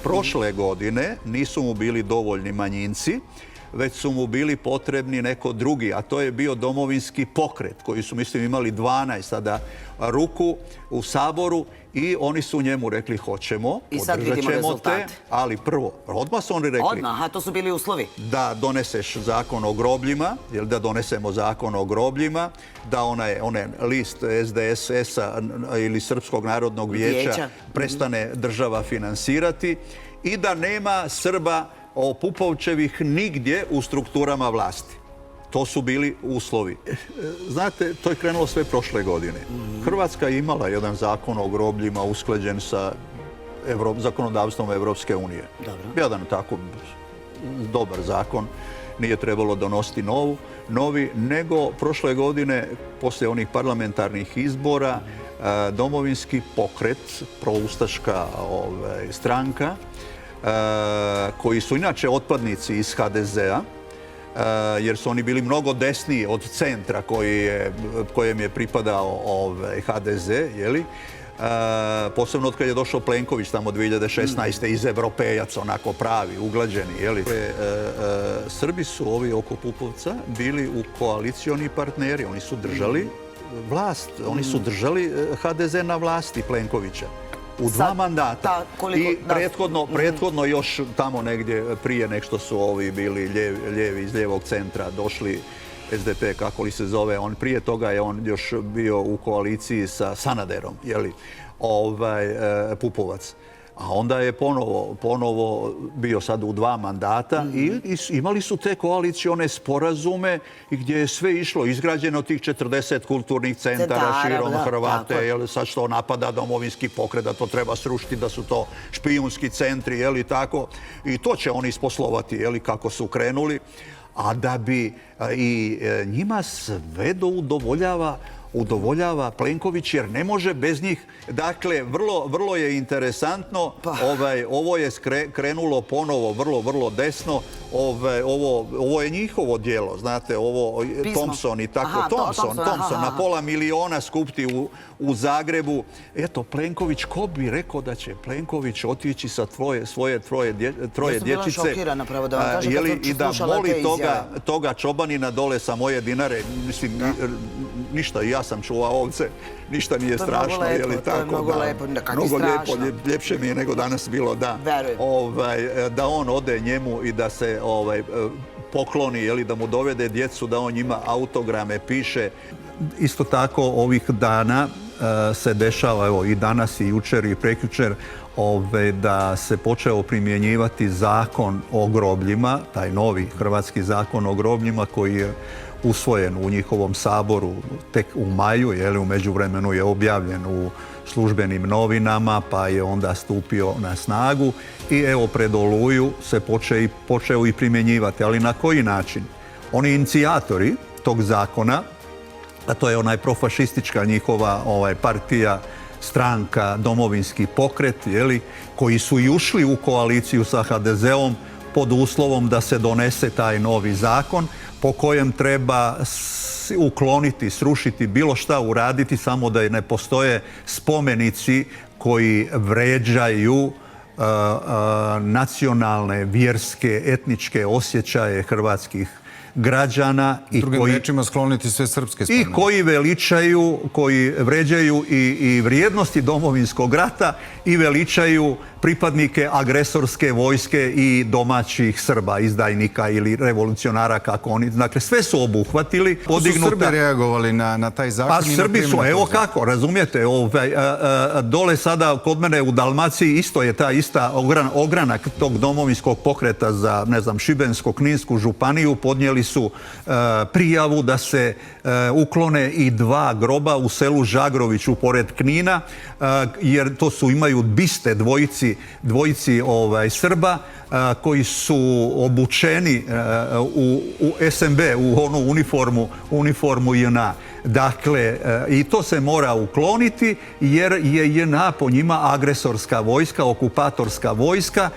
Prošle godine nisu mu bili dovoljni manjinci, već su mu bili potrebni neko drugi, a to je bio Domovinski pokret, koji su, mislim, imali 12 sada ruku u Saboru i oni su njemu rekli hoćemo, podržat ćemo te, ali prvo, odmah su oni rekli... Odmah, a to su bili uslovi? Da doneseš zakon o grobljima, jer da donesemo zakon o grobljima, da onaj list SDSS-a ili Srpskog narodnog vijeća prestane država finansirati i da nema Srba Pupovčevih nigdje u strukturama vlasti. To su bili uslovi. Znate, to je krenulo sve prošle godine. Hrvatska je imala jedan zakon o grobljima usklađen sa zakonodavstvom Evropske unije. Jedan tako dobar zakon. Nije trebalo donositi novi, nego prošle godine, poslije onih parlamentarnih izbora, Domovinski pokret, proustaška stranka, koji su inače otpadnici iz HDZ-a, jer su oni bili mnogo desniji od centra kojem je pripadao HDZ, jeli? Posebno od kad je došao Plenković tamo 2016. iz Evropejac, onako pravi, uglađeni, jeli? Srbi su ovi oko Pupovca bili u koalicioni partneri, oni su držali vlast, oni su držali HDZ na vlasti Plenkovića. U 2 mandata. I prethodno još tamo negdje prije nek što su ovi bili lijevi iz lijevog centra došli, SDP, kako li se zove, prije toga je on još bio u koaliciji sa Sanaderom, jeli, Pupovac. A onda je ponovo bio sad u 2 mandata i imali su te koalicione sporazume gdje je sve išlo, izgrađeno tih 40 kulturnih centara širom Hrvate, sad što napada Domovinski pokret, da to treba srušiti, da su to špijunski centri, jeli tako. I to će oni isposlovati, jeli, kako su krenuli. A da bi i njima sve udovoljava Plenković, jer ne može bez njih. Dakle, vrlo je interesantno. Ovo je krenulo ponovo vrlo desno. Ovo je njihovo djelo, znate, ovo Thompson i tako. Thompson, na $500,000 skupiti u Zagrebu. Eto, Plenković, ko bi rekao da će Plenković otići sa svoje troje dječice i da moli toga čobanina dole sa moje Dinare. Mislim, ništa, ja sam čuvao ovce, ništa nije strašno, je li tako? Mnogo lijepo, mnogo lijepo, ljepše mi je nego danas bilo, da on ode njemu i da se pokloni, da mu dovede djecu, da on njima autograme piše. Isto tako ovih dana se dešava, evo i danas i jučer i prekjučer, da se počeo primjenjivati zakon o grobljima, taj novi hrvatski zakon o grobljima koji je usvojen u njihovom saboru tek u maju, u međuvremenu je objavljen u službenim novinama, pa je onda stupio na snagu i evo pred Oluju se počeo i primjenjivati. Ali na koji način? Oni inicijatori tog zakona, a to je onaj profašistička njihova partija, stranka, Domovinski pokret, koji su i ušli u koaliciju sa HDZ-om pod uslovom da se donese taj novi zakon po kojem treba ukloniti, srušiti, bilo šta uraditi, samo da ne postoje spomenici koji vređaju nacionalne, vjerske, etničke osjećaje hrvatskih građana drugim riječima skloniti sve srpske spomenike. I koji vređaju i vrijednosti Domovinskog rata i veličaju pripadnike agresorske vojske i domaćih Srba, izdajnika ili revolucionara, kako oni. Dakle, sve su obuhvatili. Kako su Srbi reagovali na taj zakon? Pa Srbi su, evo kako, razumijete, dole sada kod mene u Dalmaciji isto je ta ista ogranak tog Domovinskog pokreta za, ne znam, Šibensko-kninsku županiju. Podnijeli su prijavu da se uklone i 2 groba u selu Žagroviću pored Knina, jer to imaju biste dvojici Srba koji su obučeni u SMB, u onu uniformu JNA. Dakle, i to se mora ukloniti jer je JNA po njima agresorska vojska, okupatorska vojska.